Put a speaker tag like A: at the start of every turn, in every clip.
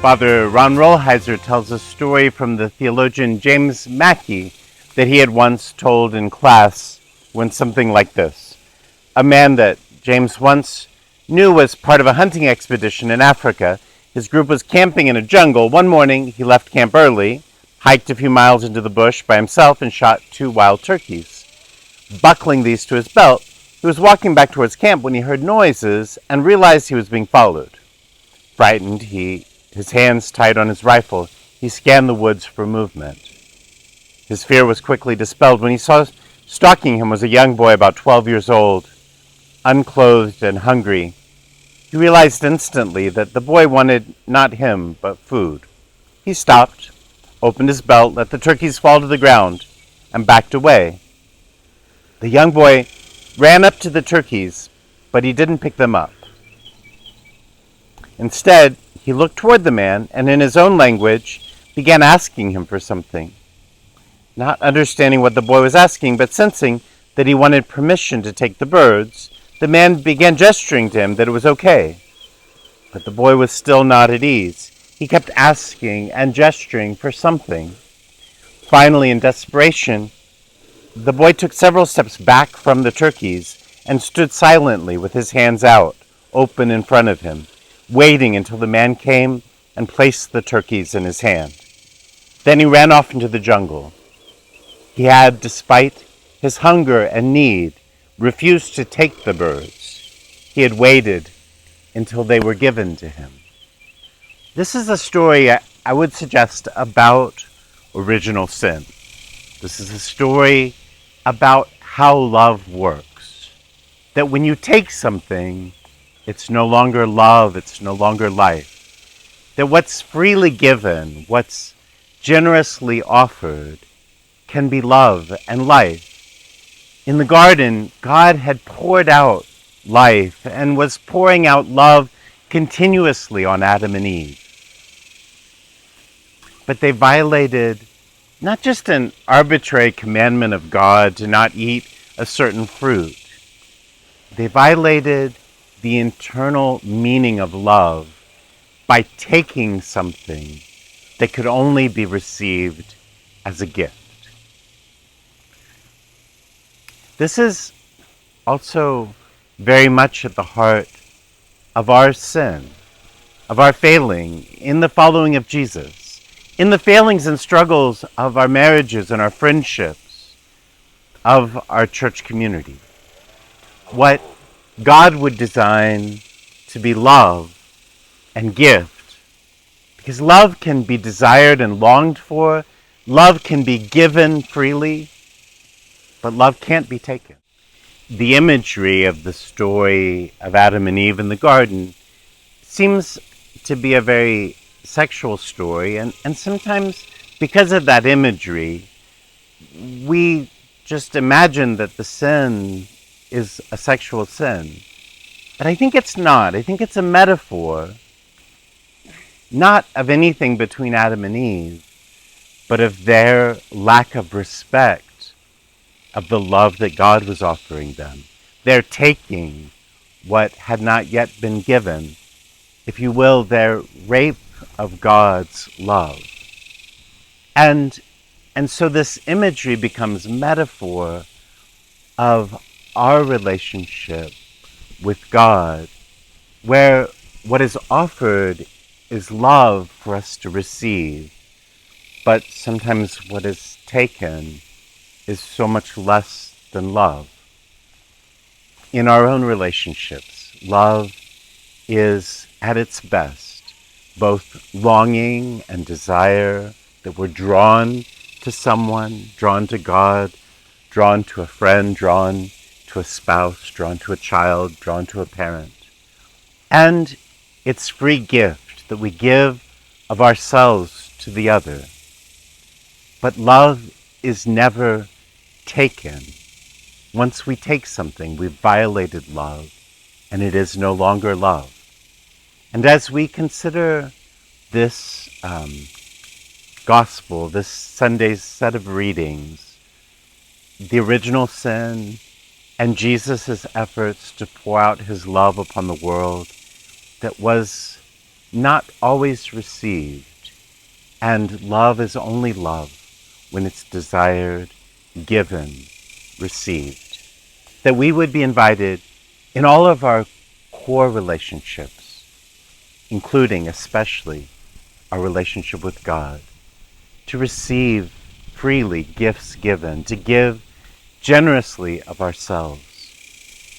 A: Father Ron Rolheiser tells a story from the theologian James Mackey that he had once told in class when something like this. A man that James once knew was part of a hunting expedition in Africa. His group was camping in a jungle. One morning, he left camp early, hiked a few miles into the bush by himself, and shot 2 wild turkeys. Buckling these to his belt, he was walking back towards camp when he heard noises and realized he was being followed. Frightened, his hands tight on his rifle, he scanned the woods for movement. His fear was quickly dispelled when he saw stalking him was a young boy about 12 years old, unclothed and hungry. He realized instantly that the boy wanted not him, but food. He stopped, opened his belt, let the turkeys fall to the ground, and backed away. The young boy ran up to the turkeys, but he didn't pick them up. Instead, he looked toward the man and in his own language began asking him for something. Not understanding what the boy was asking, but sensing that he wanted permission to take the birds, the man began gesturing to him that it was okay. But the boy was still not at ease. He kept asking and gesturing for something. Finally, in desperation, the boy took several steps back from the turkeys and stood silently with his hands out, open in front of him, waiting until the man came and placed the turkeys in his hand. Then he ran off into the jungle. He had, despite his hunger and need, refused to take the birds. He had waited until they were given to him. This is a story, I would suggest, about original sin. This is a story about how love works. That when you take something, it's no longer love, it's no longer life. That what's freely given, what's generously offered, can be love and life. In the garden, God had poured out life and was pouring out love continuously on Adam and Eve. But they violated not just an arbitrary commandment of God to not eat a certain fruit. They violated the internal meaning of love by taking something that could only be received as a gift. This is also very much at the heart of our sin, of our failing in the following of Jesus, in the failings and struggles of our marriages and our friendships, of our church community. What God would design to be love and gift, because love can be desired and longed for, love can be given freely, but love can't be taken. The imagery of the story of Adam and Eve in the garden seems to be a very sexual story, and sometimes because of that imagery, we just imagine that the sin is a sexual sin. But I think it's not. I think it's a metaphor, not of anything between Adam and Eve, but of their lack of respect of the love that God was offering them. Their taking what had not yet been given, if you will, their rape of God's love. And so this imagery becomes metaphor of our relationship with God, where what is offered is love for us to receive, but sometimes what is taken is so much less than love. In our own relationships, love is at its best, both longing and desire, that we're drawn to someone, drawn to God, drawn to a friend, drawn to a spouse, drawn to a child, drawn to a parent. And it's free gift that we give of ourselves to the other. But love is never taken. Once we take something, we've violated love, and it is no longer love. And as we consider this gospel, this Sunday's set of readings, the original sin, and Jesus' efforts to pour out his love upon the world that was not always received, and love is only love when it's desired, given, received. That we would be invited in all of our core relationships, including especially our relationship with God, to receive freely gifts given, to give generously of ourselves,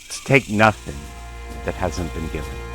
A: to take nothing that hasn't been given.